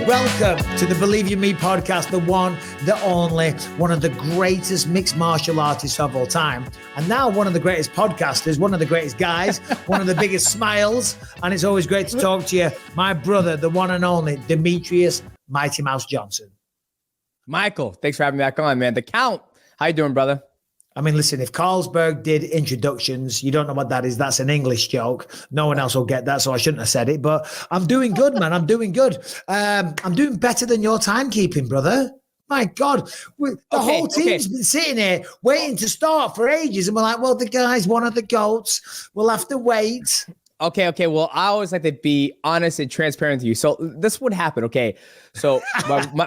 Welcome to the Believe You Me podcast, the one, the only, one of the greatest mixed martial artists of all time. And now one of the greatest podcasters, one of the greatest guys, one of the biggest smiles. And it's always great to talk to you. My brother, the one and only, Demetrious Mighty Mouse Johnson. Michael, thanks for having me back on, man. The Count. How you doing, brother? I mean, listen, if Carlsberg did introductions, you don't know what that is. That's an English joke. No one else will get that, so I shouldn't have said it. But I'm doing good, man. I'm doing good. I'm doing better than your timekeeping, brother. My God. The whole team's been sitting here waiting to start for ages. And we're like, well, the guy's one of the GOATs. We'll have to wait. Okay. Well, I always like to be honest and transparent with you. So this would happen. Okay. So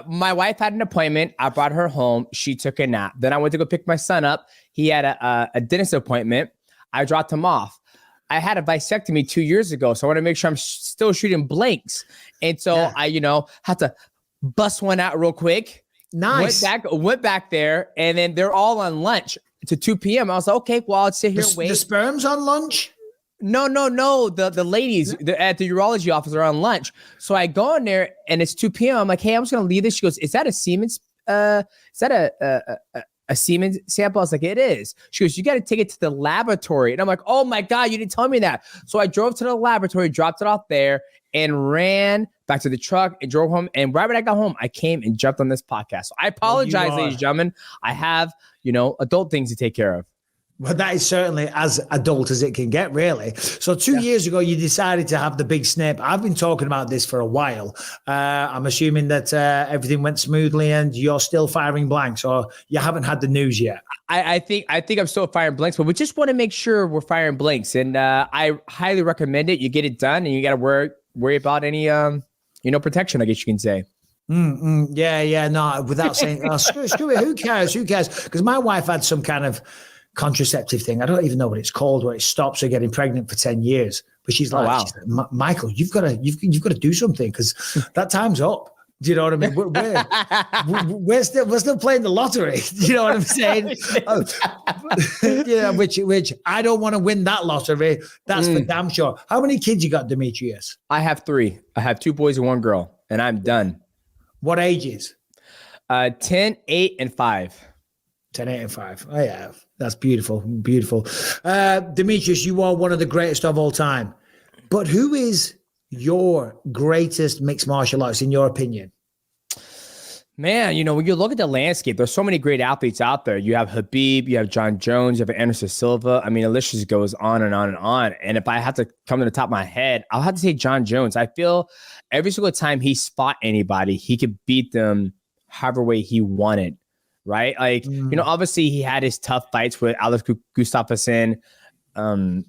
my wife had an appointment. I brought her home. She took a nap. Then I went to go pick my son up. He had a dentist appointment. I dropped him off. I had a vasectomy 2 years ago. So I want to make sure I'm still shooting blanks. And so I, had to bust one out real quick. Nice. Went back there, and then they're all on lunch to 2 p.m. I was like, okay, well, I'll sit here and wait. The sperm's on lunch? No. The ladies at the urology office are on lunch. So I go in there and it's 2 p.m. I'm like, hey, I'm just going to leave this. She goes, is that a semen's, a semen sample? I was like, it is. She goes, you got to take it to the laboratory. And I'm like, oh my God, you didn't tell me that. So I drove to the laboratory, dropped it off there and ran back to the truck and drove home. And right when I got home, I came and jumped on this podcast. So I apologize, ladies and gentlemen. I have, adult things to take care of. Well, that is certainly as adult as it can get, really. So 2 years ago, you decided to have the big snip. I've been talking about this for a while. I'm assuming that everything went smoothly and you're still firing blanks, or you haven't had the news yet. I think I'm still firing blanks, but we just want to make sure we're firing blanks. And I highly recommend it. You get it done and you got to worry about any, protection, I guess you can say. No, without saying, screw it. Who cares? Because my wife had some kind of contraceptive thing. I don't even know what it's called, where it stops her getting pregnant for 10 years. But she's like, Michael, you've got to do something, because that time's up. Do you know what I mean? We're still playing the lottery. Do you know what I'm saying? Which I don't want to win that lottery. That's for damn sure. How many kids you got, Demetrious? I have 3. I have 2 boys and 1 girl, and I'm done. What ages? 10, 8, and 5. 10, 8, and 5. Oh, yeah. That's beautiful. Beautiful. Demetrious, you are one of the greatest of all time. But who is your greatest mixed martial artist, in your opinion? Man, when you look at the landscape, there's so many great athletes out there. You have Khabib, you have John Jones, you have Anderson Silva. I mean, the list just goes on and on and on. And if I have to come to the top of my head, I'll have to say John Jones. I feel every single time he fought anybody, he could beat them however way he wanted. Right? Like, obviously he had his tough fights with Alex Gustafsson, Thanos,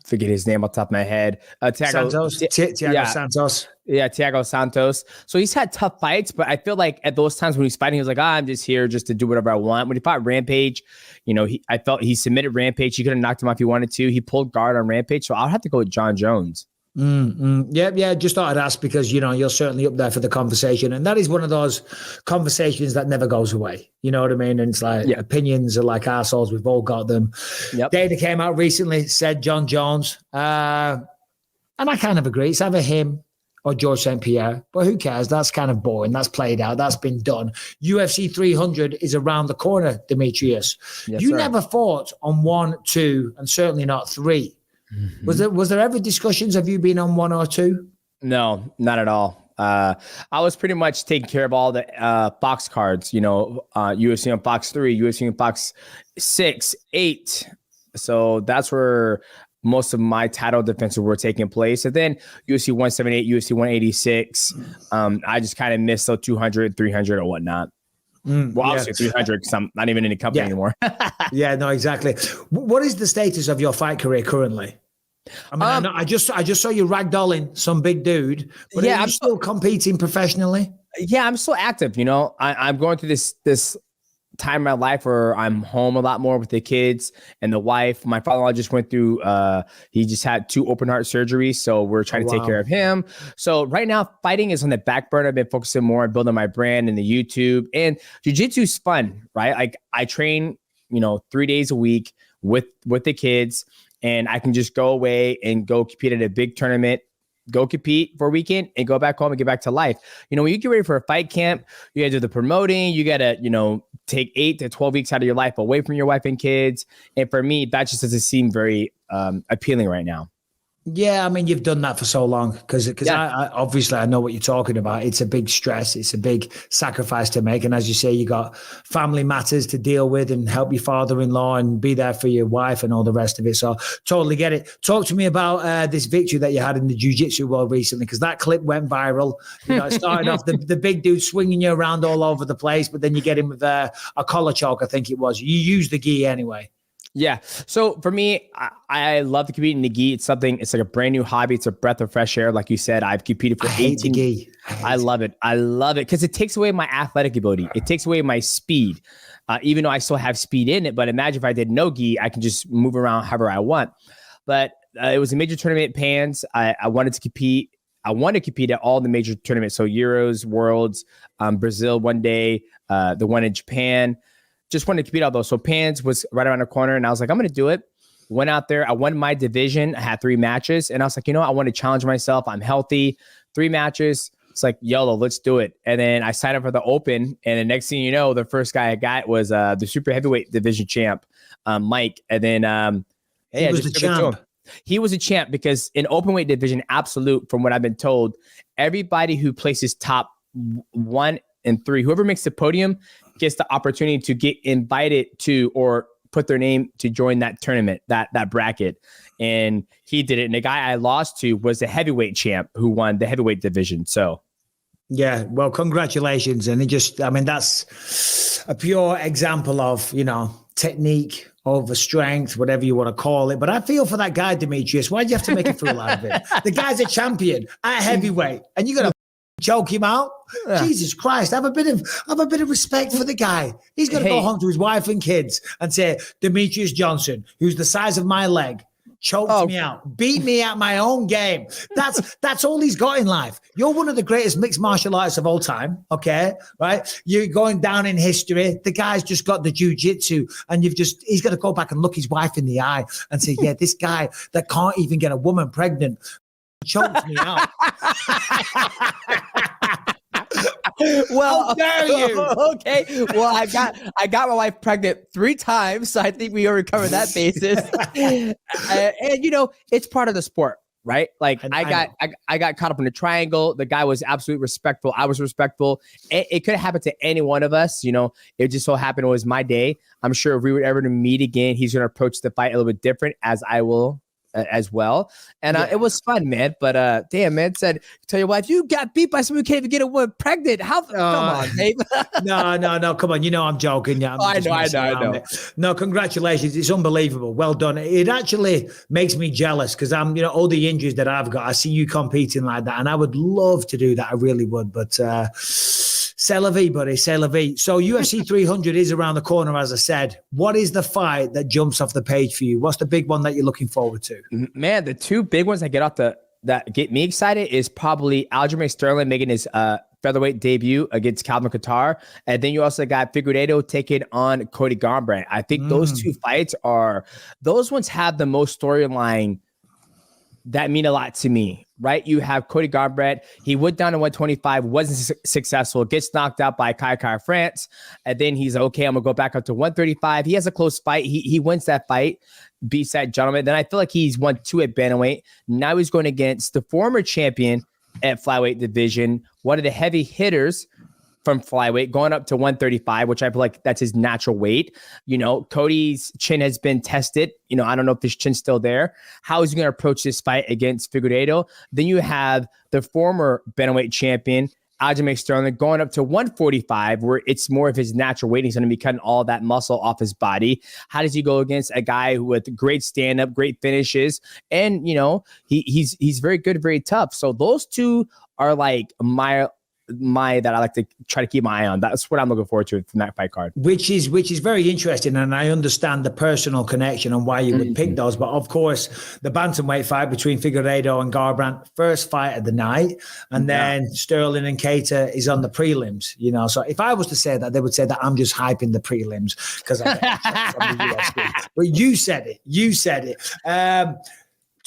forget his name off the top of my head. Thiago Santos. Yeah, Thiago Santos. So he's had tough fights, but I feel like at those times when he's fighting, he was like, I'm just here just to do whatever I want. When he fought Rampage, I felt he submitted Rampage. He could have knocked him off if he wanted to. He pulled guard on Rampage. So I'll have to go with John Jones. Yeah. Just thought I'd ask because, you're certainly up there for the conversation. And that is one of those conversations that never goes away. You know what I mean? And it's like opinions are like arseholes. We've all got them. Yep. Data came out recently, said John Jones. And I kind of agree. It's either him or George St. Pierre. But who cares? That's kind of boring. That's played out. That's been done. UFC 300 is around the corner, Demetrious. Yes, you never fought on 1, 2, and certainly not 3. Mm-hmm. Was there ever discussions? Have you been on 1 or 2? No, not at all. I was pretty much taking care of all the box cards, UFC on Fox 3, UFC on Fox 6, 8. So that's where most of my title defenses were taking place. And then UFC 178, UFC 186. I just kind of missed the 200, 300 or whatnot. Obviously 300 because I'm not even in the company anymore. Yeah, no, exactly. What is the status of your fight career currently? I mean, I just saw you ragdolling some big dude, but are you still competing professionally? Yeah, I'm still active. I'm going through this time in my life where I'm home a lot more with the kids and the wife. My father-in-law just went through, he just had 2 open heart surgeries. So we're trying to take care of him. So right now fighting is on the back burner. I've been focusing more on building my brand and the YouTube, and jiu-jitsu is fun, right? Like I train, 3 days a week with the kids, and I can just go away and go compete at a big tournament go compete for a weekend and go back home and get back to life. When you get ready for a fight camp, you got to do the promoting. You got to, take 8 to 12 weeks out of your life away from your wife and kids. And for me, that just doesn't seem very appealing right now. Yeah, I mean, you've done that for so long because I obviously I know what you're talking about. It's a big stress. It's a big sacrifice to make. And as you say, you got family matters to deal with and help your father-in-law and be there for your wife and all the rest of it. So totally get it. Talk to me about this victory that you had in the jiu-jitsu world recently, because that clip went viral. It started off the big dude swinging you around all over the place, but then you get him with a collar choke, I think it was. You used the gi anyway. Yeah. So for me, I love to compete in the gi. It's like a brand new hobby. It's a breath of fresh air. Like you said, I've competed for 18 years. I love it. I love it because it takes away my athletic ability. It takes away my speed, even though I still have speed in it. But imagine if I did no gi, I can just move around however I want. But it was a major tournament in Pans. I wanted to compete. I want to compete at all the major tournaments. So Euros, Worlds, Brazil one day, the one in Japan. Just wanted to compete all those. So Pans was right around the corner, and I was like, I'm going to do it. Went out there. I won my division. I had 3 matches, and I was like, I want to challenge myself. I'm healthy. 3 matches. It's like, YOLO, let's do it. And then I signed up for the Open, and the next thing you know, the first guy I got was the super heavyweight division champ, Mike. And then he was the champ. He was a champ because in open weight division, absolute, from what I've been told, everybody who places top 1 and 3, whoever makes the podium, gets the opportunity to get invited to or put their name to join that tournament, that bracket. And he did it. And the guy I lost to was the heavyweight champ who won the heavyweight division. So yeah, well, congratulations. And that's a pure example of, technique over strength, whatever you want to call it. But I feel for that guy, Demetrious. Why'd you have to make a fool out of him? The guy's a champion at heavyweight, and you're going to choke him out? Yeah. Jesus Christ, have a bit of respect for the guy. He's going to go home to his wife and kids and say, Demetrious Johnson, who's the size of my leg, choked me out, beat me at my own game. That's all he's got in life. You're one of the greatest mixed martial artists of all time, okay? Right? You're going down in history. The guy's just got the jiu-jitsu, and he's going to go back and look his wife in the eye and say, yeah, this guy that can't even get a woman pregnant choked me out. Well, how dare you? Okay. Well, I got my wife pregnant 3 times, so I think we already covered that basis. And it's part of the sport, right? Like I got caught up in the triangle. The guy was absolutely respectful. I was respectful. It could have happened to any one of us. It just so happened it was my day. I'm sure if we were ever to meet again, he's going to approach the fight a little bit different, as I will as well. And it was fun, man. But damn, man, tell your wife, you got beat by someone who can't even get a woman pregnant. How? Come on, babe. No, come on. I'm joking. Yeah, I know. No, congratulations. It's unbelievable. Well done. It actually makes me jealous because all the injuries that I've got, I see you competing like that, and I would love to do that. I really would, but c'est la vie, buddy. C'est la vie. So UFC 300 is around the corner, as I said. What is the fight that jumps off the page for you? What's the big one that you're looking forward to? Man, the 2 big ones that get me excited is probably Aljamain Sterling making his featherweight debut against Calvin Kattar, and then you also got Figueiredo taking on Cody Garbrandt. I think those 2 fights those ones have the most storyline that mean a lot to me, right? You have Cody Garbrandt. He went down to 125, wasn't successful, gets knocked out by Kai France, and then he's okay, I'm going to go back up to 135. He has a close fight. He wins that fight, beats that gentleman. Then I feel like he's won 2 at bantamweight. Now he's going against the former champion at flyweight division, one of the heavy hitters from flyweight, going up to 135, which I feel like that's his natural weight. Cody's chin has been tested. I don't know if his chin's still there. How is he going to approach this fight against Figueiredo? Then you have the former bantamweight champion, Aljamain Sterling, going up to 145, where it's more of his natural weight. He's going to be cutting all that muscle off his body. How does he go against a guy with great stand-up, great finishes, and he's very good, very tough. So those 2 are like my that I like to try to keep my eye on. That's what I'm looking forward to from that fight card. Which is very interesting, and I understand the personal connection and why you would pick those. But of course, the bantamweight fight between Figueiredo and Garbrandt, first fight of the night, and then Sterling and Kattar is on the prelims. So if I was to say that, they would say that I'm just hyping the prelims because I from the UFC. But you said it.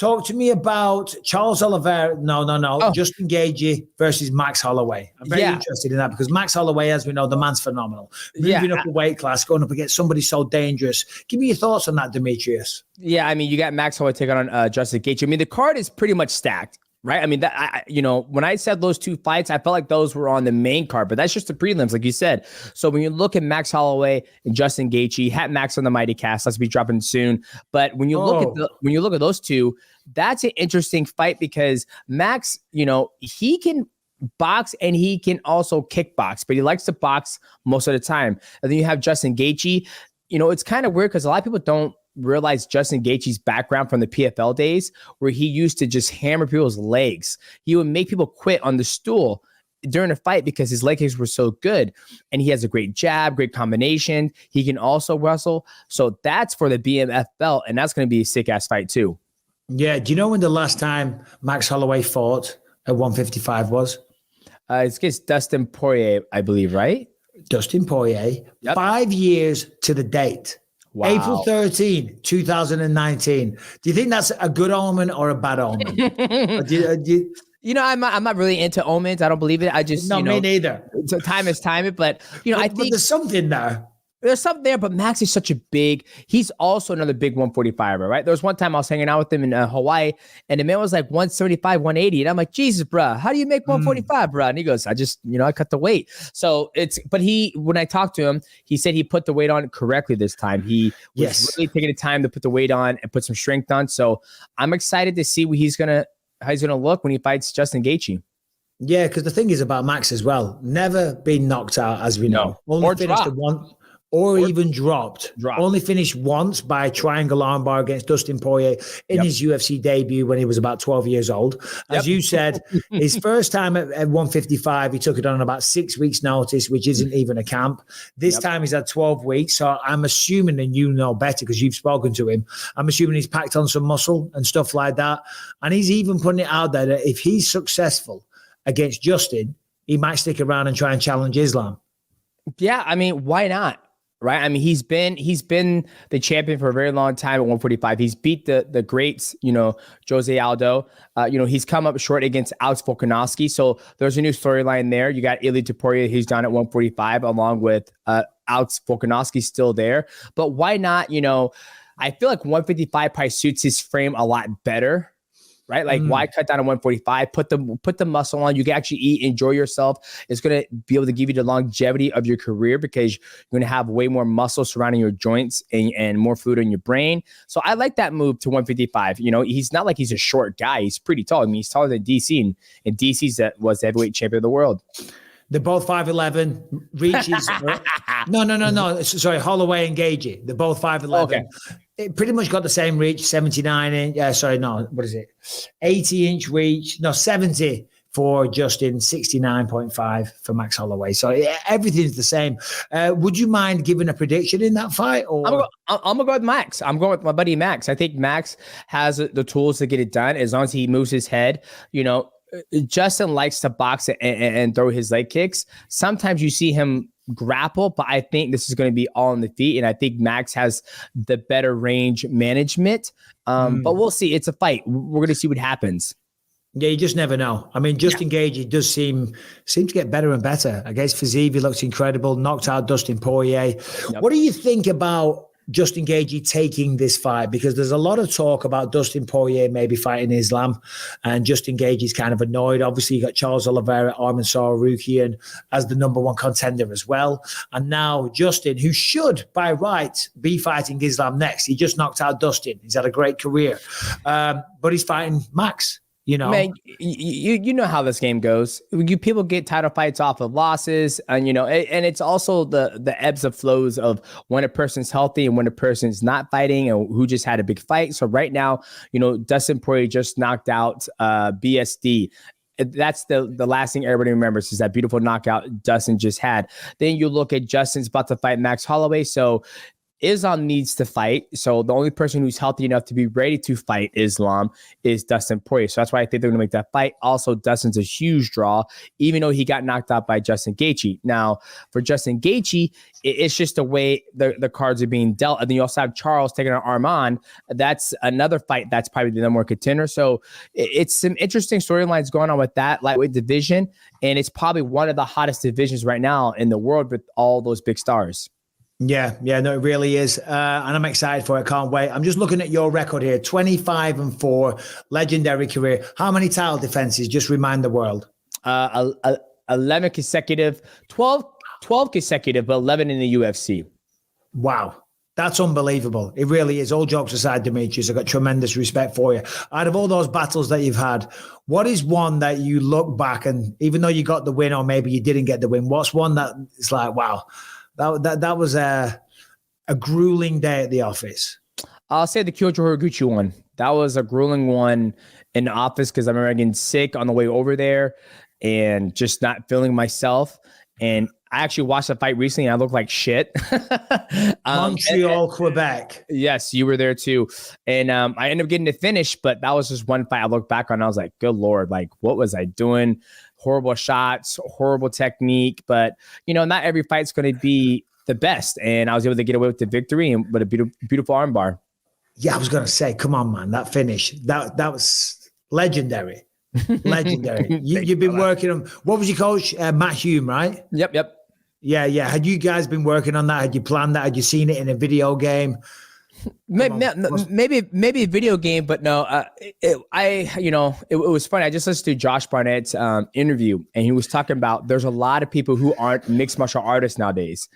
Talk to me about Charles Oliveira. No. Oh. Justin Gaethje versus Max Holloway. I'm very interested in that because Max Holloway, as we know, the man's phenomenal. Moving up a weight class, going up against somebody so dangerous. Give me your thoughts on that, Demetrious. Yeah, I mean, you got Max Holloway taking on Justin Gaethje. I mean, the card is pretty much stacked. Right. I mean, when I said those two fights, I felt like those were on the main card, but that's just the prelims, like you said. So when you look at Max Holloway and Justin Gaethje, had Max on the Mighty Cast, let's be dropping soon. But when you look at those two, that's an interesting fight because Max, he can box and he can also kickbox, but he likes to box most of the time. And then you have Justin Gaethje. It's kind of weird because a lot of people don't realize Justin Gaethje's background from the PFL days where he used to just hammer people's legs. He would make people quit on the stool during a fight because his leg kicks were so good. And he has a great jab, great combination. He can also wrestle. So that's for the BMF belt. And that's going to be a sick ass fight too. Yeah. Do you know when the last time Max Holloway fought at 155 was? It's against Dustin Poirier, I believe, right? Dustin Poirier. Yep. 5 years to the date. Wow. April 13, 2019. Do you think that's a good omen or a bad omen? I'm not really into omens. I don't believe it. I just, me neither. So time is time. But, I think there's something there. There's something there, but Max is such he's also another big 145er, right? There was one time I was hanging out with him in Hawaii, and the man was like 175, 180. And I'm like, Jesus, bro, how do you make 145, bro? And he goes, I just, I cut the weight. So when I talked to him, he said he put the weight on correctly this time. He was really taking the time to put the weight on and put some strength on. So I'm excited to see how he's going to look when he fights Justin Gaethje. Yeah, because the thing is about Max as well, never been knocked out, as we know. Only finished the one. Or even dropped. Only finished once by triangle armbar against Dustin Poirier in his UFC debut when he was about 12 years old. As you said, his first time at 155, he took it on about 6 weeks' notice, which isn't even a camp. This time he's had 12 weeks. So I'm assuming, and you know better because you've spoken to him, I'm assuming he's packed on some muscle and stuff like that. And he's even putting it out there that if he's successful against Justin, he might stick around and try and challenge Islam. Yeah, I mean, why not? Right. I mean, he's been the champion for a very long time at 145. He's beat the greats, Jose Aldo. He's come up short against Alex Volkanovski. So there's a new storyline there. You got Ilia Topuria, who's down at 145, along with Alex Volkanovski still there. But why not? I feel like 155 probably suits his frame a lot better. Right? Like, why cut down to 145? Put the muscle on. You can actually eat, enjoy yourself. It's going to be able to give you the longevity of your career because you're going to have way more muscle surrounding your joints and more fluid in your brain. So I like that move to 155. He's not like he's a short guy. He's pretty tall. I mean, he's taller than DC, and DC's was the heavyweight champion of the world. They're both 5'11", reaches. No. Sorry, Holloway and Gaethje. They're both 5'11". Okay. It pretty much got the same reach, 79 inch. What is it? 80 inch reach. No, 70 for Justin, 69.5 for Max Holloway. So everything's the same. Would you mind giving a prediction in that fight? Or I'm gonna go with Max. I'm going with my buddy Max. I think Max has the tools to get it done as long as he moves his head. Justin likes to box and throw his leg kicks. Sometimes you see him grapple, but I think this is going to be all on the feet, and I think Max has the better range management. But we'll see. It's a fight. We're going to see what happens. Yeah, you just never know. I mean, Justin Gaethje does seem to get better and better. Against Fiziev, he looks incredible. Knocked out Dustin Poirier. Yep. What do you think about Justin Gaethje taking this fight? Because there's a lot of talk about Dustin Poirier maybe fighting Islam, and Justin Gaethje's kind of annoyed. Obviously, you got Charles Oliveira, Arman Tsarukyan as the number one contender as well. And now Justin, who should, by right, be fighting Islam next. He just knocked out Dustin. He's had a great career. But he's fighting Max. Man, you know how this game goes. People get title fights off of losses, and and it's also the ebbs and flows of when a person's healthy and when a person's not fighting, and who just had a big fight. So right now, Dustin Poirier just knocked out BSD. That's the last thing everybody remembers is that beautiful knockout Dustin just had. Then you look at Justin's about to fight Max Holloway. So Islam needs to fight. So the only person who's healthy enough to be ready to fight Islam is Dustin Poirier. So that's why I think they're going to make that fight. Also, Dustin's a huge draw, even though he got knocked out by Justin Gaethje. Now, for Justin Gaethje, it's just the way the cards are being dealt. And then you also have Charles taking on Arman. That's another fight that's probably the number one contender. So it's some interesting storylines going on with that lightweight division. And it's probably one of the hottest divisions right now in the world with all those big stars. Yeah, no, it really is. And I'm excited for it. Can't wait. I'm just looking at your record here, 25-4, legendary career. How many title defenses? Just remind the world. 11 consecutive, 12 consecutive, but 11 in the UFC. Wow. That's unbelievable. It really is. All jokes aside, Demetrious, I've got tremendous respect for you. Out of all those battles that you've had, what is one that you look back and even though you got the win or maybe you didn't get the win, what's one that it's like, wow, that was a grueling day at the office? I'll say the Kyoto Horiguchi one. That was a grueling one in the office because I remember getting sick on the way over there and just not feeling myself. And I actually watched the fight recently and I looked like shit. Montreal, Quebec. Yes, you were there too. And I ended up getting to finish, but that was just one fight I looked back on. And I was like, good Lord, like, what was I doing? Horrible shots, horrible technique. But, not every fight's going to be the best. And I was able to get away with the victory and with a beautiful armbar. Yeah, I was going to say, come on, man, that finish, that was legendary. Legendary. You've been working on, what was your coach? Matt Hume, right? Yep. Yeah. Had you guys been working on that? Had you planned that? Had you seen it in a video game? Maybe a video game, but no. It was funny. I just listened to Josh Barnett's interview, and he was talking about there's a lot of people who aren't mixed martial artists nowadays.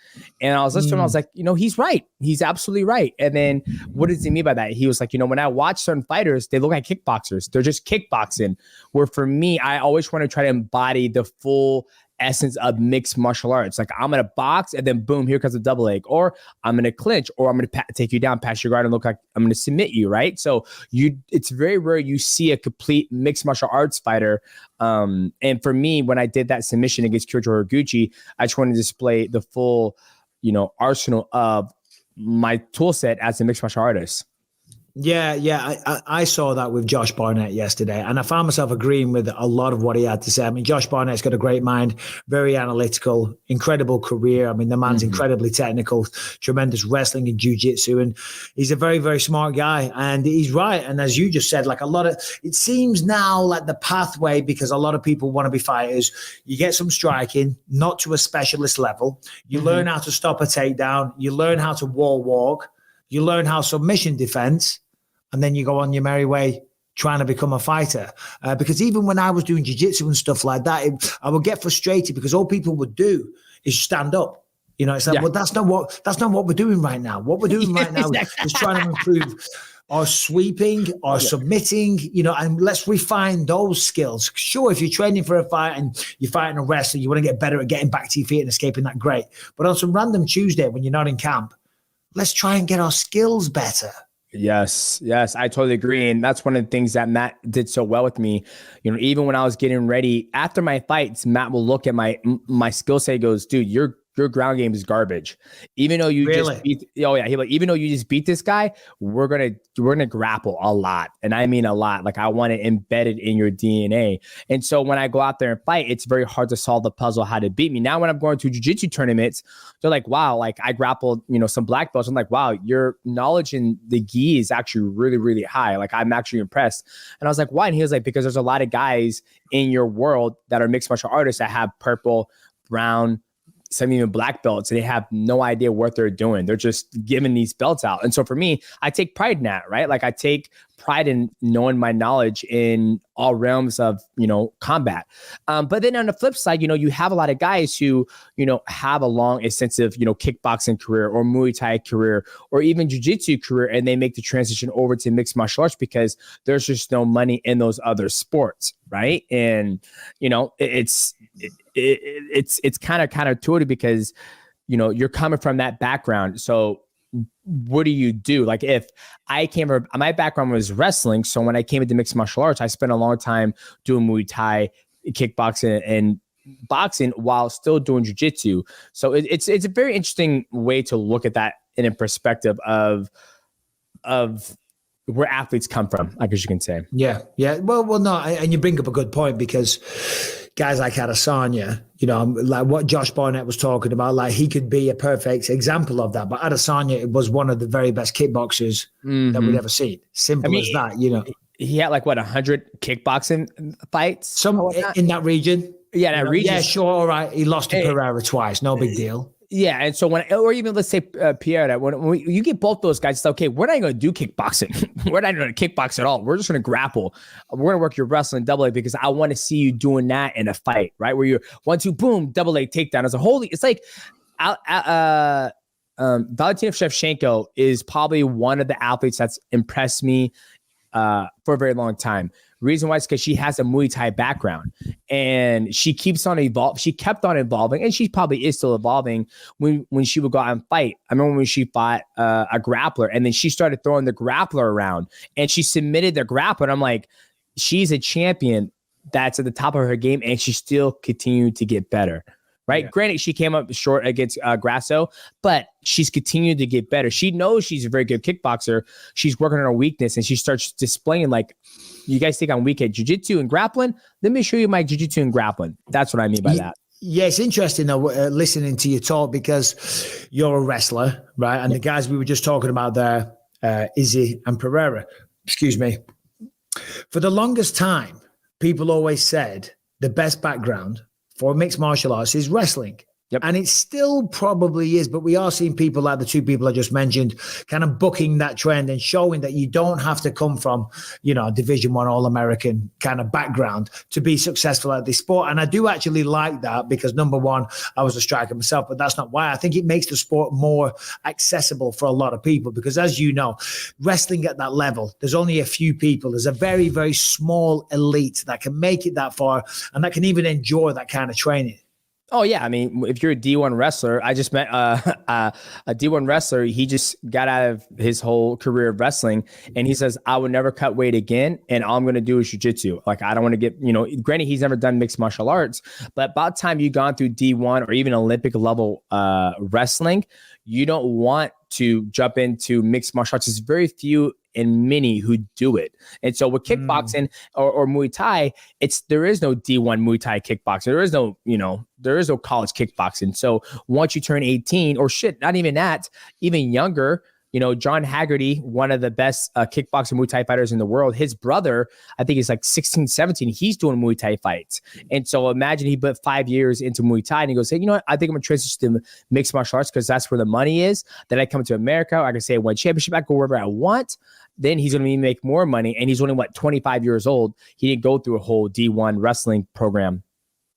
And I was listening to him, I was like, he's right. He's absolutely right. And then what does he mean by that? He was like, when I watch certain fighters, they look like kickboxers. They're just kickboxing. Where for me, I always want to try to embody the full essence of mixed martial arts. Like I'm going to box and then boom, here comes a double leg, or I'm going to clinch, or I'm going to take you down, pass your guard and look like I'm going to submit you. Right. So it's very rare you see a complete mixed martial arts fighter. And for me, when I did that submission against Kyoto Horiguchi, I just wanted to display the full, arsenal of my tool set as a mixed martial artist. Yeah. I saw that with Josh Barnett yesterday, and I found myself agreeing with a lot of what he had to say. I mean, Josh Barnett's got a great mind, very analytical, incredible career. I mean, the man's incredibly technical, tremendous wrestling and jiu-jitsu, and he's a very, very smart guy. And he's right. And as you just said, like it seems now like the pathway, because a lot of people want to be fighters, you get some striking, not to a specialist level. You learn how to stop a takedown. You learn how to wall walk. You learn how submission defense. And then you go on your merry way trying to become a fighter. Because even when I was doing jiu-jitsu and stuff like that, I would get frustrated because all people would do is stand up. It's like, well, that's not what we're doing right now. What we're doing right now is trying to improve our sweeping, our submitting, and let's refine those skills. Sure, if you're training for a fight and you're fighting a wrestler, you want to get better at getting back to your feet and escaping that, great. But on some random Tuesday when you're not in camp, let's try and get our skills better. Yes, I totally agree. And that's one of the things that Matt did so well with me. Even when I was getting ready after my fights, Matt will look at my skill set. He goes, dude, your ground game is garbage. Even though you just beat, even though you just beat this guy, we're gonna grapple a lot, and I mean a lot. Like I want it embedded in your DNA. And so when I go out there and fight, it's very hard to solve the puzzle how to beat me. Now when I'm going to jiu-jitsu tournaments, they're like, wow, like I grappled, some black belts. I'm like, wow, your knowledge in the gi is actually really, really high. Like I'm actually impressed. And I was like, why? And he was like, because there's a lot of guys in your world that are mixed martial artists that have purple, brown, some even black belts, and they have no idea what they're doing. They're just giving these belts out. And so for me, I take pride in that, right? Like I take pride in knowing my knowledge in all realms of, combat. But then on the flip side, you have a lot of guys who, have a long, extensive, kickboxing career or Muay Thai career or even jiu-jitsu career, and they make the transition over to mixed martial arts because there's just no money in those other sports, right? And, it's kind of counterintuitive because, you're coming from that background. So what do you do? Like if I came from, my background was wrestling. So when I came into mixed martial arts, I spent a long time doing Muay Thai, kickboxing and boxing while still doing jiu-jitsu. So it's a very interesting way to look at that in a perspective of where athletes come from, I guess you can say. Yeah. Well, no, and you bring up a good point, because guys like Adesanya, like what Josh Barnett was talking about, like he could be a perfect example of that. But Adesanya was one of the very best kickboxers that we'd ever seen. Simple as that, He had 100 kickboxing fights? Some in that region. Yeah, that region. Yeah, sure. All right. He lost to Pereira twice. No big deal. Yeah, and so or even let's say Pierre, that when you get both those guys, it's okay. We're not going to do kickboxing. We're not going to kickbox at all. We're just going to grapple. We're going to work your wrestling double A, because I want to see you doing that in a fight, right? Where you're 1-2, boom, double A takedown. It's like Valentina Shevchenko is probably one of the athletes that's impressed me for a very long time. Reason why is because she has a Muay Thai background, and she keeps on evolving. She kept on evolving, and she probably is still evolving when she would go out and fight. I remember when she fought a grappler, and then she started throwing the grappler around, and she submitted the grappler. And I'm like, she's a champion that's at the top of her game, and she still continued to get better. Right. Yeah. Granted, she came up short against Grasso, but she's continued to get better. She knows she's a very good kickboxer. She's working on her weakness, and she starts displaying, like, you guys think I'm weak at jiu-jitsu and grappling? Let me show you my jiu-jitsu and grappling. That's what I mean by that. Yeah, it's interesting though, listening to you talk, because you're a wrestler, right? And the guys we were just talking about there, Izzy and Pereira, excuse me. For the longest time, people always said the best background for mixed martial arts is wrestling. Yep. And it still probably is, but we are seeing people like the two people I just mentioned kind of booking that trend and showing that you don't have to come from, Division I All-American kind of background to be successful at this sport. And I do actually like that, because number one, I was a striker myself, but that's not why. I think it makes the sport more accessible for a lot of people, because as you know, wrestling at that level, there's only a few people. There's a very, very small elite that can make it that far and that can even enjoy that kind of training. Oh, yeah. I mean, if you're a D1 wrestler, I just met a D1 wrestler. He just got out of his whole career of wrestling, and he says, I would never cut weight again, and all I'm going to do is jiu-jitsu. Like, I don't want to get, granted, he's never done mixed martial arts, but about time you've gone through D1 or even Olympic level wrestling, you don't want to jump into mixed martial arts. There's very few and many who do it. And so with kickboxing or Muay Thai, there is no D1 Muay Thai kickboxing. There is no college kickboxing. So once you turn 18 or not even that, even younger, John Haggerty, one of the best kickboxing Muay Thai fighters in the world, his brother, I think he's like 16, 17, he's doing Muay Thai fights. And so imagine he put 5 years into Muay Thai and he goes, hey, you know what? I think I'm going to transition to mixed martial arts because that's where the money is. Then I come to America. I can say I won championship. I go wherever I want. Then he's going to make more money. And he's only, 25 years old. He didn't go through a whole D1 wrestling program.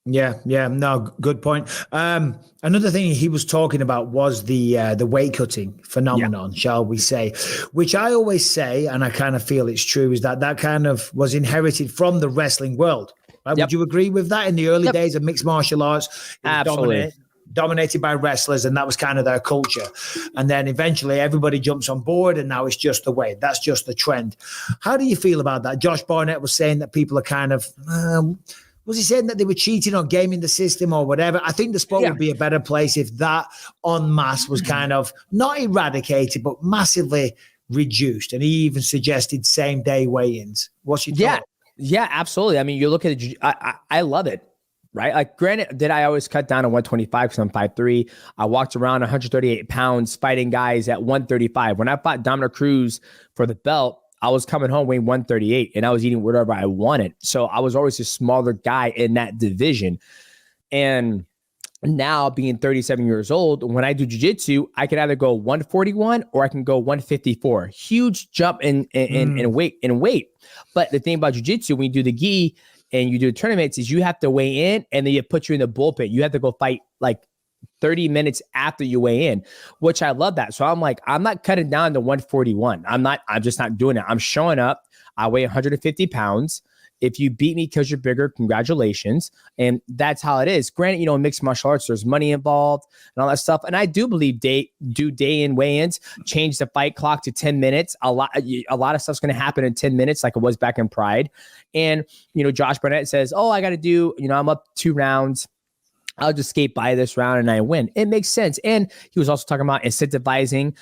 Yeah, no, good point. Another thing he was talking about was the weight cutting phenomenon, shall we say, which I always say, and I kind of feel it's true, is that kind of was inherited from the wrestling world. Right? Would you agree with that? In the early days of mixed martial arts, absolutely. Dominated by wrestlers, and that was kind of their culture. And then eventually everybody jumps on board, and now it's just the way. That's just the trend. How do you feel about that? Josh Barnett was saying that people are kind of... was he saying that they were cheating or gaming the system or whatever? I think the sport would be a better place if that en masse was kind of not eradicated, but massively reduced. And he even suggested same-day weigh-ins. What's your thought? Yeah, absolutely. I mean, you look at it, I love it, right? Like, granted, did I always cut down to 125 because I'm 5'3"? I walked around 138 pounds fighting guys at 135. When I fought Dominic Cruz for the belt, I was coming home weighing 138 and I was eating whatever I wanted. So I was always a smaller guy in that division. And now being 37 years old, when I do jiu-jitsu, I can either go 141 or I can go 154. Huge jump in weight. But the thing about jiu-jitsu, when you do the gi and you do the tournaments, is you have to weigh in and then you put you in the bullpen. You have to go fight like 30 minutes after you weigh in, which I love that. So I'm like, I'm not cutting down to 141. I'm just not doing it. I'm showing up. I weigh 150 pounds. If you beat me because you're bigger, congratulations. And that's how it is. Granted, in mixed martial arts, there's money involved and all that stuff. And I do believe day-in weigh-ins, change the fight clock to 10 minutes. A lot of stuff's going to happen in 10 minutes like it was back in Pride. And, Josh Barnett says, I got to do, I'm up 2 rounds. I'll just skate by this round and I win. It makes sense. And he was also talking about incentivizing,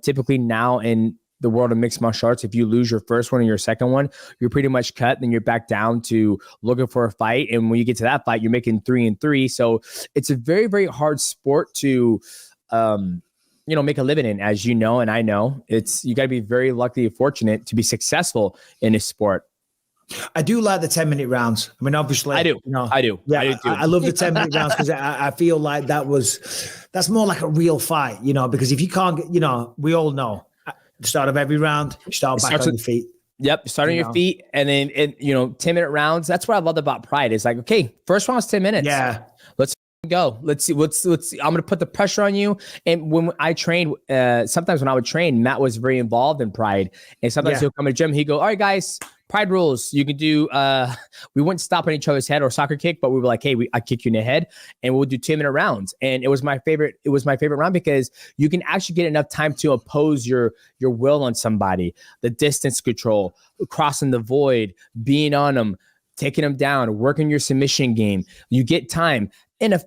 typically now in the world of mixed martial arts, if you lose your first one or your second one, you're pretty much cut. Then you're back down to looking for a fight. And when you get to that fight, you're making 3-3. So it's a very, very hard sport to, make a living in, as you know, and I know. You got to be very lucky and fortunate to be successful in this sport. I do like the 10-minute rounds. I mean, obviously, I do. I do. Yeah, I do too. I love the 10-minute rounds because I feel like that's more like a real fight, because if you can't get, we all know at the start of every round, you start back on your feet. Yep. Start on your feet. And then, 10-minute rounds. That's what I loved about Pride. It's like, okay, first round's 10 minutes. Yeah. Let's go. Let's see. Let's I'm going to put the pressure on you. And when I trained, sometimes when I would train, Matt was very involved in Pride. And sometimes he'll come to the gym. He'd go, all right, guys, Pride rules. You can do, we wouldn't stop on each other's head or soccer kick, but we were like, hey, I kick you in the head and we'll do 10-minute rounds. And it was my favorite round because you can actually get enough time to oppose your will on somebody, the distance control, crossing the void, being on them, taking them down, working your submission game. You get time. In a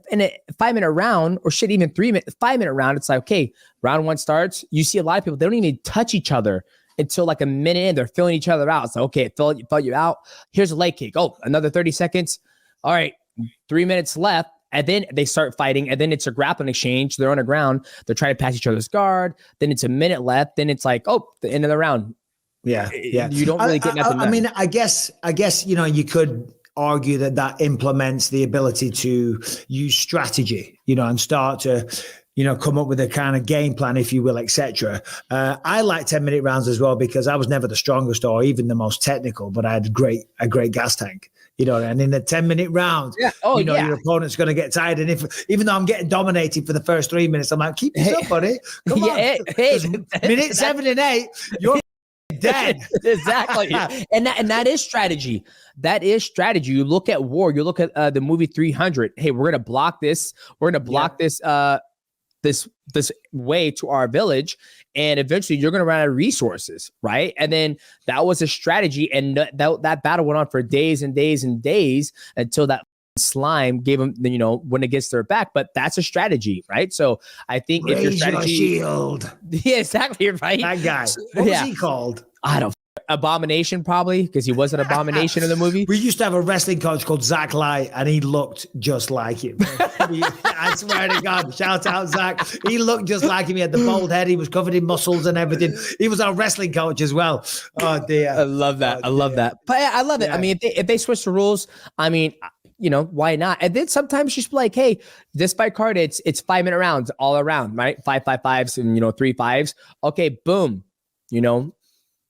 5-minute round, or shit, even 5-minute round, it's like, okay, round one starts. You see a lot of people, they don't even touch each other until like a minute in. They're filling each other out. It's like, okay, felt you out. Here's a leg kick. Oh, another 30 seconds. All right, 3 minutes left. And then they start fighting. And then it's a grappling exchange. They're on the ground. They're trying to pass each other's guard. Then it's a minute left. Then it's like, oh, the end of the round. Yeah. You don't really get nothing. I mean, I guess, you could argue that implements the ability to use strategy, and start to, come up with a kind of game plan, if you will, etc. I like 10-minute rounds as well because I was never the strongest or even the most technical, but I had a great gas tank. And in the 10-minute round, your opponent's going to get tired. And even though I'm getting dominated for the first 3 minutes, I'm like, keep this up, buddy. Come on. Minute 7 and 8, you're dead. Exactly. And that is strategy. That is strategy. You look at war, you look at the movie 300. Hey, we're going to block this. We're going to block this way to our village. And eventually you're going to run out of resources. Right. And then that was a strategy. And that battle went on for days and days and days until that slime gave them, when it gets their back. But that's a strategy. Right. So I think if your strategy, shield. Yeah, exactly. Right. That guy. What was he called? I don't. Abomination, probably, because he was an abomination in the movie. We used to have a wrestling coach called Zach Light, and he looked just like him. I swear to God, shout out Zach. He looked just like him. He had the bald head. He was covered in muscles and everything. He was our wrestling coach as well. Oh dear. I love that. I love that. But I love it. Yeah. I mean, if they switch the rules, I mean, why not? And then sometimes just be like, hey, this fight card, it's 5-minute rounds all around, right? 5-5-5s and 3 5s. Okay, boom.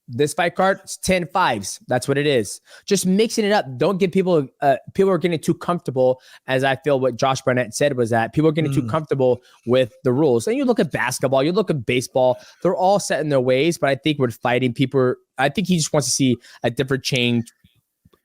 This fight card, it's 10 5s. That's what it is. Just mixing it up. Don't get people are getting too comfortable, as I feel what Josh Barnett said was that people are getting too comfortable with the rules. And you look at basketball, you look at baseball, they're all set in their ways. But I think with fighting, I think he just wants to see a different change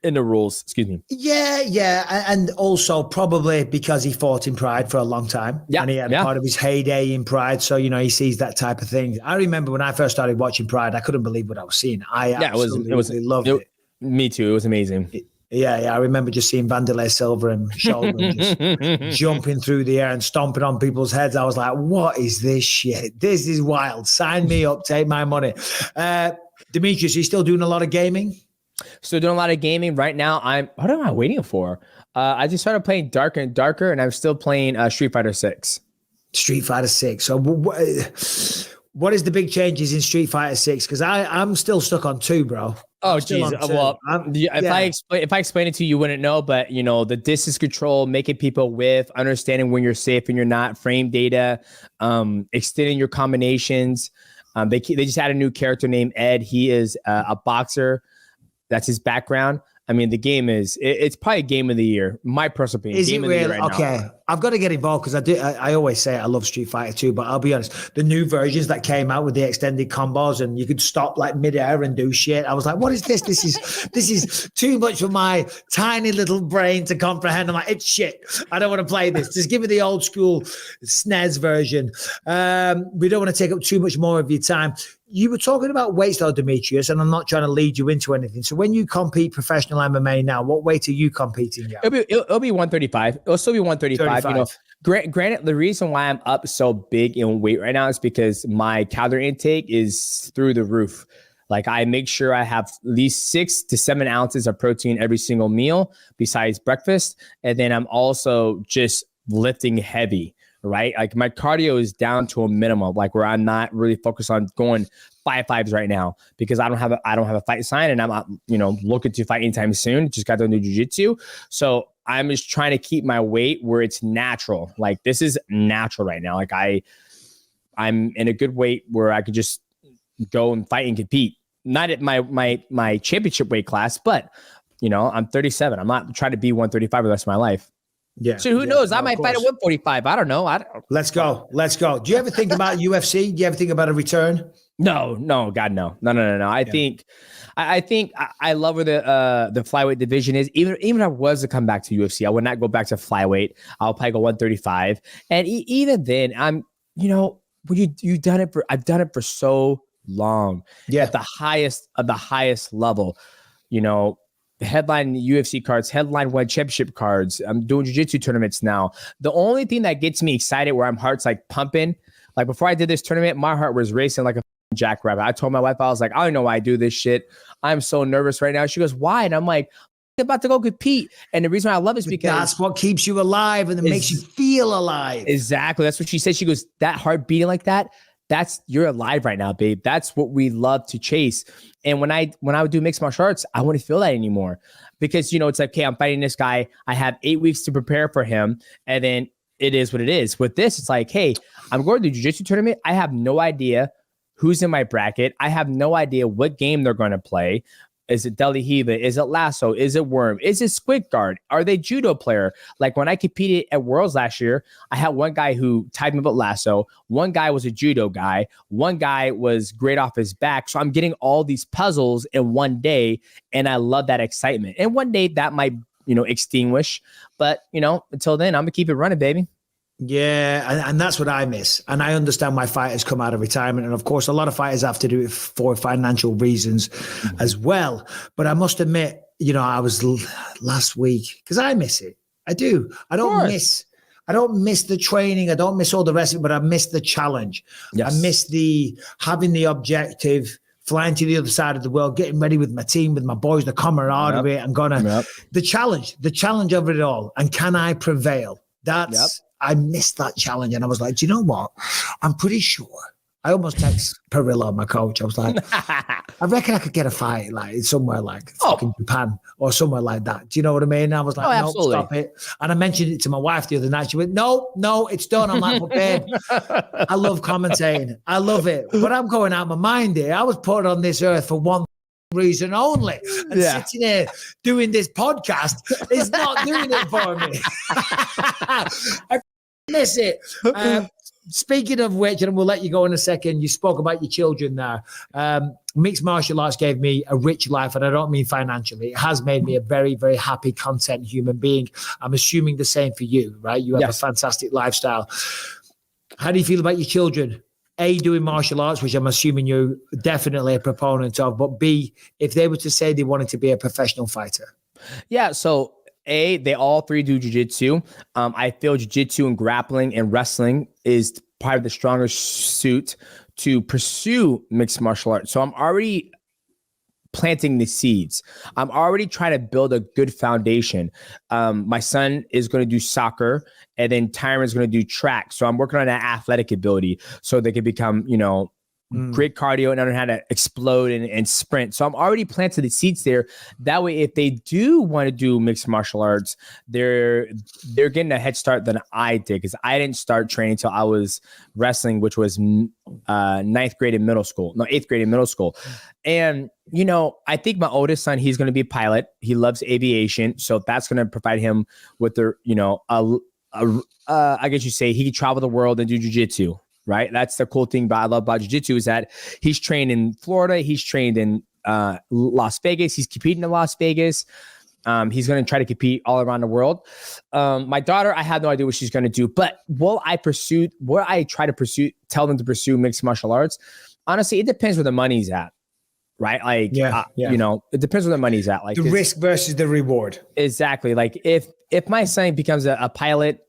in the rules. Excuse me. Yeah. And also probably because he fought in Pride for a long time. Yeah. And he had part of his heyday in Pride. So, he sees that type of thing. I remember when I first started watching Pride, I couldn't believe what I was seeing. I absolutely loved it. Me too. It was amazing. Yeah. I remember just seeing Vanderlei Silva and Shoulder just jumping through the air and stomping on people's heads. I was like, what is this shit? This is wild. Sign me up. Take my money. Demetrious, are you still doing a lot of gaming? Still doing a lot of gaming right now. What am I waiting for? I just started playing Darker and Darker, and I'm still playing Street Fighter 6. Street Fighter 6. So what is the big changes in Street Fighter 6? Because I'm still stuck on 2, bro. Oh, geez. Well, if I explain it to you, you wouldn't know. But, the distance control, making people whiff, understanding when you're safe and you're not, frame data, extending your combinations. They just had a new character named Ed. He is a boxer. That's his background. I mean, the game it's probably game of the year. My personal opinion. Is it really? Okay. I've got to get involved because I always say I love Street Fighter 2, but I'll be honest, the new versions that came out with the extended combos and you could stop like midair and do shit. I was like, what is this? This is too much for my tiny little brain to comprehend. I'm like, it's shit. I don't want to play this. Just give me the old school SNES version. We don't want to take up too much more of your time. you were talking about weights though, Demetrious, and I'm not trying to lead you into anything. So when you compete professional MMA now, what weight are you competing at? It'll be 135. It'll still be 135. 35. You know, granted, the reason why I'm up so big in weight right now is because my calorie intake is through the roof. Like I make sure I have at least 6 to 7 ounces of protein every single meal besides breakfast. And then I'm also just lifting heavy. Right? Like my cardio is down to a minimum, like where I'm not really focused on going 5-5s right now because I don't have a fight sign and I'm not, looking to fight anytime soon. Just got to do jiu-jitsu. So I'm just trying to keep my weight where it's natural. Like this is natural right now. Like I'm in a good weight where I could just go and fight and compete. Not at my championship weight class, but I'm 37. I'm not trying to be 135 the rest of my life. Yeah. So who knows? I might fight at 145. I don't know. Let's go. Do you ever think about UFC? Do you ever think about a return? No, God, no. I think I love where the flyweight division is. Even if I was to come back to UFC, I would not go back to flyweight. I'll probably go 135. And even then, when you've done it I've done it for so long. Yeah. At the highest of the highest level, headline UFC cards, headline one championship cards. I'm doing jiu-jitsu tournaments now. The only thing that gets me excited where my heart's like pumping, like before I did this tournament, my heart was racing like a jackrabbit. I told my wife, I was like, I don't know why I do this shit. I'm so nervous right now. She goes, why? And I'm like, I'm about to go compete. And the reason why I love it is because that's what keeps you alive and it makes you feel alive. Exactly. That's what she said. She goes, that heart beating like that, you're alive right now, babe. That's what we love to chase. And when I would do mixed martial arts, I wouldn't feel that anymore because, it's like, okay, I'm fighting this guy. I have 8 weeks to prepare for him. And then it is what it is. With this, it's like, hey, I'm going to the jiu-jitsu tournament. I have no idea who's in my bracket. I have no idea what game they're going to play. Is it De La Riva? Is it Lasso? Is it Worm? Is it Squid Guard? Are they judo player? Like when I competed at Worlds last year, I had one guy who tied me up at Lasso. One guy was a judo guy. One guy was great off his back. So I'm getting all these puzzles in one day, and I love that excitement. And one day that might, extinguish. But, until then, I'm going to keep it running, baby. Yeah, and that's what I miss. And I understand why fighters come out of retirement. And of course, a lot of fighters have to do it for financial reasons as well. But I must admit, I was last week because I miss it. I do. I don't miss the training. I don't miss all the rest of it, but I miss the challenge. Yes. I miss having the objective, flying to the other side of the world, getting ready with my team, with my boys, the camaraderie of it, and the challenge of it all. And can I prevail? I missed that challenge. And I was like, do you know what? I'm pretty sure. I almost text Perillo, my coach. I was like, I reckon I could get a fight like somewhere like fucking Japan or somewhere like that. Do you know what I mean? And I was like, no, stop it. And I mentioned it to my wife the other night. She went, no, it's done. I'm like, well, babe, I love commentating. I love it. But I'm going out of my mind here. I was put on this earth for one reason only. And sitting here doing this podcast is not doing it for me. I miss it. Speaking of which, and we'll let you go in a second, you spoke about your children there. Mixed martial arts gave me a rich life, and I don't mean financially. It has made me a very, very happy, content human being. I'm assuming the same for you, right? You have a fantastic lifestyle. How do you feel about your children? A, doing martial arts, which I'm assuming you're definitely a proponent of, but B, if they were to say they wanted to be a professional fighter. Yeah, so A, they all three do jiu-jitsu. I feel jiu-jitsu and grappling and wrestling is part of the stronger suit to pursue mixed martial arts. So I'm already planting the seeds. I'm already trying to build a good foundation. My son is going to do soccer, and then Tyron's going to do track. So I'm working on that athletic ability so they can become, great cardio and understand how to explode and sprint. So I'm already planted the seeds there. That way, if they do want to do mixed martial arts, they're getting a head start than I did, because I didn't start training until I was wrestling, which was 8th grade in middle school. And, I think my oldest son, he's going to be a pilot. He loves aviation. So that's going to provide him with I guess you say he can travel the world and do jiu-jitsu. Right. That's the cool thing I love about jiu-jitsu is that he's trained in Florida. He's trained in Las Vegas. He's competing in Las Vegas. He's going to try to compete all around the world. My daughter, I have no idea what she's going to do, but tell them to pursue mixed martial arts? honestly, it depends where the money's at, right? Like, you know, it depends where the money's at. Like the risk versus the reward. Exactly. Like if my son becomes a pilot,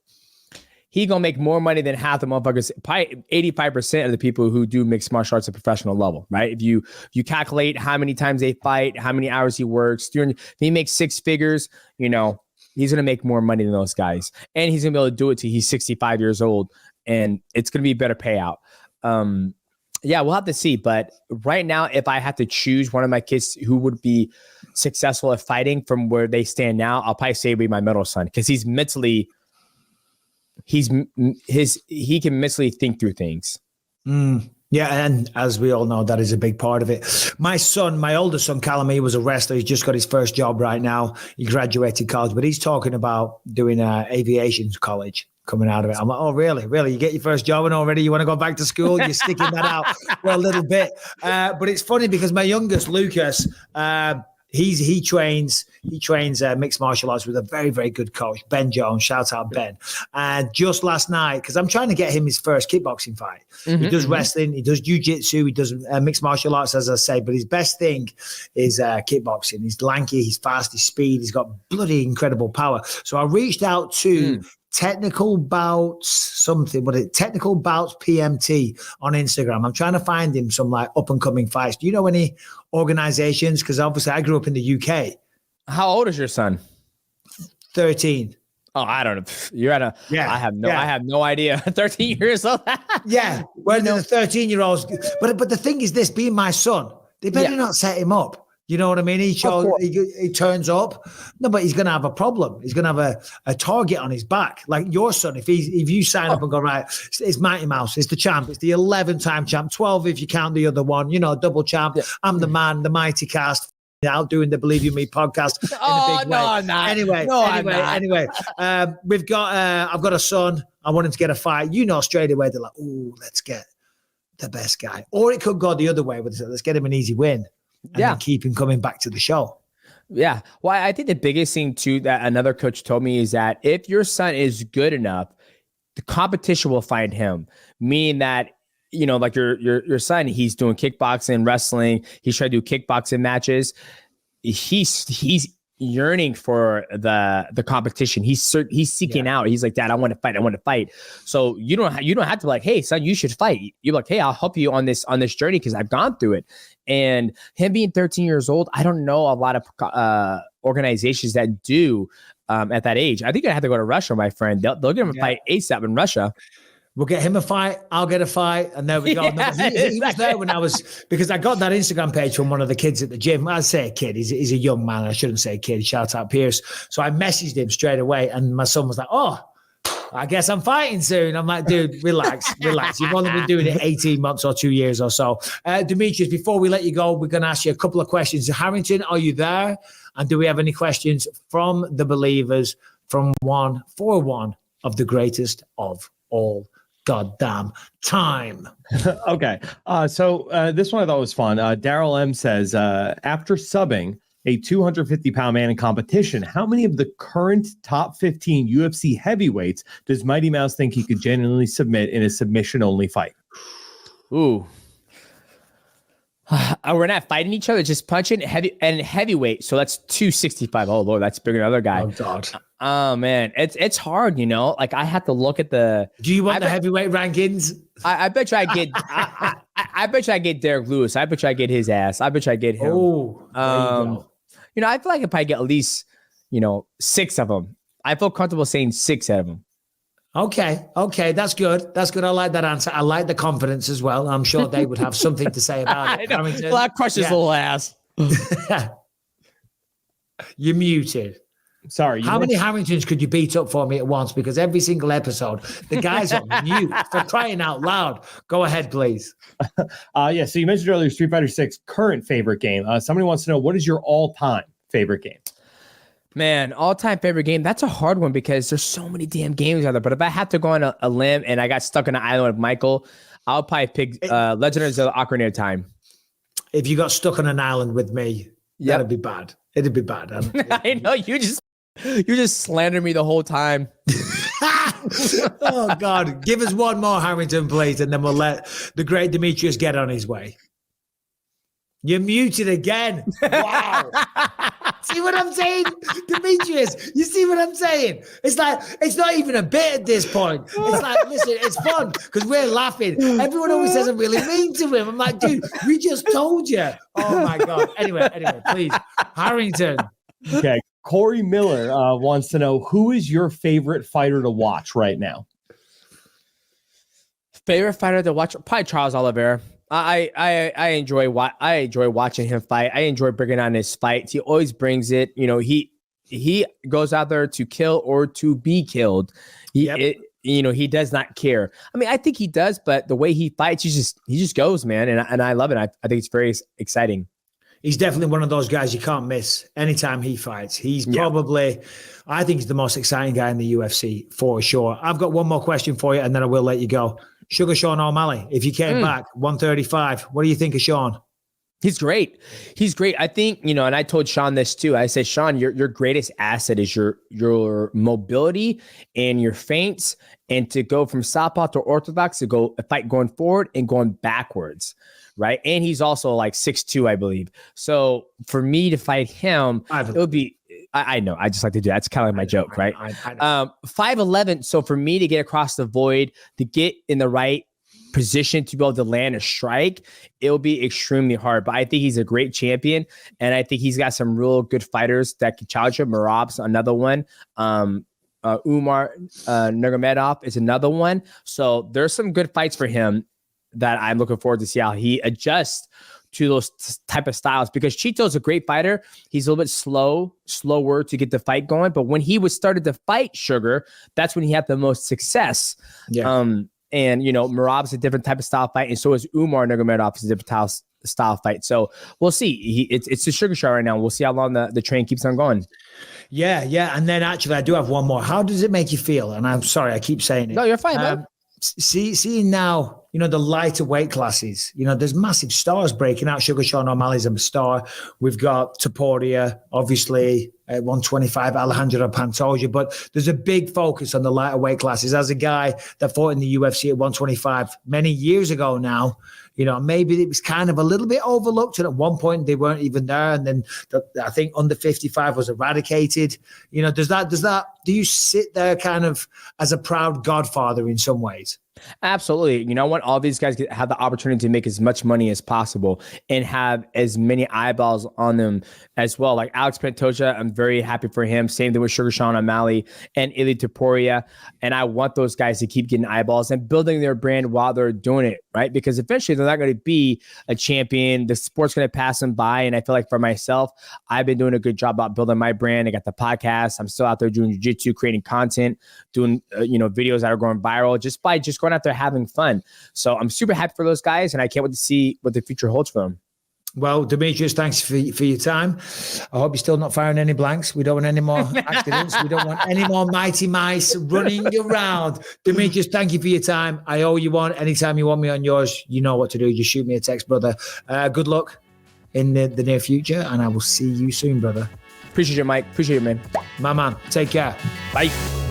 he gonna make more money than half the motherfuckers. Probably 85% of the people who do mixed martial arts at professional level, right? If you calculate how many times they fight, how many hours he works, if he makes six figures, you know, he's gonna make more money than those guys, and he's gonna be able to do it till he's 65 years old, and it's gonna be a better payout. Yeah, we'll have to see. But right now, if I had to choose one of my kids who would be successful at fighting from where they stand now, I'll probably say it'd be my middle son, because he's mentally. He can mentally think through things. Yeah, and as we all know, that is a big part of it. My older son, Callum, he was a wrestler. He's just got his first job right now. He graduated college, but he's talking about doing aviation college coming out of it. I'm like, oh, really? Really? You get your first job and already you want to go back to school? You're sticking that out for a little bit. But it's funny because my youngest, Lucas, he trains mixed martial arts with a very, very good coach, Ben Jones. Shout out Ben. And just last night, because I'm trying to get him his first kickboxing fight. He does wrestling, he does jiu-jitsu, he does mixed martial arts, as I say, but his best thing is kickboxing. He's lanky, he's fast, he's speed, he's got bloody incredible power. So I reached out to Technical Bouts Technical Bouts PMT on Instagram. I'm trying to find him some like up and coming fights. Do you know any organizations? Because obviously I grew up in the UK. How old is your son? 13. Oh, I don't know. You're at a. Yeah. I have no idea. 13 years old. Yeah. Well, the 13-year-olds. But the thing is, this being my son, they better not set him up. You know what I mean? He turns up. No, but he's going to have a problem. He's going to have a target on his back. Like your son, if you sign up and go, right, it's Mighty Mouse, it's the champ, it's the 11-time champ, 12 if you count the other one, you know, double champ. Yeah. I'm the man, the mighty cast. Out doing the Believe You Me podcast in a big way. I'm not. Anyway, we've got. I've got a son. I want him to get a fight. You know, straight away they're like, "Oh, let's get the best guy." Or it could go the other way with let's get him an easy win. And then keep him coming back to the show. Yeah. Well, I think the biggest thing too that another coach told me is that if your son is good enough, the competition will find him. Meaning that, you know, like your son, he's doing kickboxing, wrestling. He's trying to do kickboxing matches. He's yearning for the competition. He's seeking out. He's like, Dad, I want to fight. So you don't have to be like, hey, son, you should fight. You're like, hey, I'll help you on this journey because I've gone through it. And him being 13 years old, I don't know a lot of organizations that do at that age. I think I have to go to Russia, my friend. They'll get him a fight ASAP in Russia. We'll get him a fight. I'll get a fight. And there we go. He was there when because I got that Instagram page from one of the kids at the gym. I say a kid. He's a young man. I shouldn't say kid. Shout out Pierce. So I messaged him straight away. And my son was like, oh, I guess I'm fighting soon. I'm like, dude, relax. You've only been doing it 18 months or 2 years or so. Demetrious, before we let you go, we're going to ask you a couple of questions. Harrington, are you there? And do we have any questions from the believers for one of the greatest of all goddamn time? Okay. So this one I thought was fun. Daryl M says, after subbing a 250-pound man in competition, how many of the current top 15 UFC heavyweights does Mighty Mouse think he could genuinely submit in a submission-only fight? Ooh. We're not fighting each other, just punching heavyweight. So that's 265. Oh Lord, that's bigger than the other guy. Oh God. Oh man, it's hard, you know. Like I have to look at the. Do you want the heavyweight rankings? I bet you I get. I bet you I get Derek Lewis. I bet you I get his ass. I bet you I get him. Oh, you know, I feel like if I get at least, you know, 6 of them, I feel comfortable saying 6 out of them. Okay, that's good. I like that answer. I like the confidence as well. I'm sure they would have something to say about it. Well, that crushes little ass. You're muted. Sorry. How many Harringtons could you beat up for me at once? Because every single episode, the guy's on mute for crying out loud. Go ahead, please. Yeah. So you mentioned earlier Street Fighter 6 current favorite game. Somebody wants to know, what is your all-time favorite game? Man, all-time favorite game. That's a hard one because there's so many damn games out there. But if I had to go on a limb and I got stuck on an island with Michael, I'll probably pick Legend of Zelda: Ocarina of Time. If you got stuck on an island with me, that'd be bad. It'd be bad. I know you just slandered me the whole time. Oh, God. Give us one more, Harrington, please, and then we'll let the great Demetrious get on his way. You're muted again. Wow. See what I'm saying? Demetrious, you see what I'm saying? It's like, it's not even a bit at this point. It's like, listen, it's fun because we're laughing. Everyone always says I'm really mean to him. I'm like, dude, we just told you. Oh, my God. Anyway, please. Harrington. Okay. Corey Miller wants to know, who is your favorite fighter to watch right now? Favorite fighter to watch? Probably Charles Oliveira. I enjoy watching him fight. I enjoy bringing on his fights. He always brings it. You know, he goes out there to kill or to be killed. He does not care. I mean, I think he does, but the way he fights, he just goes, man. And I love it. I think it's very exciting. He's definitely one of those guys you can't miss anytime he fights. He's probably, I think he's the most exciting guy in the UFC for sure. I've got one more question for you, and then I will let you go. Sugar Sean O'Malley, if you came back 135, what do you think of Sean? He's great. He's great. I think, and I told Sean this too. I said, Sean, your greatest asset is your mobility and your feints, and to go from southpaw to orthodox, to go fight going forward and going backwards. Right. And he's also like 6'2", I believe. So for me to fight him, it would be, I know, I just like to do that. That's kind of like my joke, right? 5'11". So for me to get across the void, to get in the right position to be able to land a strike, it'll be extremely hard. But I think he's a great champion, and I think he's got some real good fighters that can challenge him. Merab's another one. Umar Nurmagomedov is another one. So there's some good fights for him that I'm looking forward to see how he adjusts to those type of styles, because Chito's a great fighter. He's a little bit slower to get the fight going. But when he started to fight Sugar, that's when he had the most success. Yeah. And, Merab's a different type of style fight. And so is Umar Nurmagomedov is a different style fight. So we'll see. It's the Sugar show right now. We'll see how long the train keeps on going. Yeah. And then actually, I do have one more. How does it make you feel? And I'm sorry, I keep saying it. No, you're fine, man. Seeing now, the lighter weight classes, there's massive stars breaking out. Sugar Sean O'Malley's a star. We've got Taporia, obviously, at 125, Alejandro Pantoja, but there's a big focus on the lighter weight classes. As a guy that fought in the UFC at 125 many years ago now, maybe it was kind of a little bit overlooked. And at one point they weren't even there. And then I think under 55 was eradicated. Do you sit there kind of as a proud godfather in some ways? Absolutely. I want all these guys to have the opportunity to make as much money as possible and have as many eyeballs on them as well. Like Alex Pantoja, I'm very happy for him. Same thing with Sugar Sean O'Malley and Ili Topuria. And I want those guys to keep getting eyeballs and building their brand while they're doing it, right? Because eventually they're not going to be a champion. The sport's going to pass them by. And I feel like for myself, I've been doing a good job about building my brand. I got the podcast. I'm still out there doing jiu-jitsu, creating content, doing, videos that are going viral just going out there having fun. So I'm super happy for those guys, and I can't wait to see what the future holds for them. Well, Demetrious, thanks for your time. I hope you're still not firing any blanks. We don't want any more accidents. We don't want any more mighty mice running around. Demetrious, thank you for your time. I owe you one. Anytime you want me on yours, you know what to do. Just shoot me a text, brother. Good luck in the near future, and I will see you soon, brother. Appreciate you, Mike. Appreciate you, man. My man. Take care. Bye.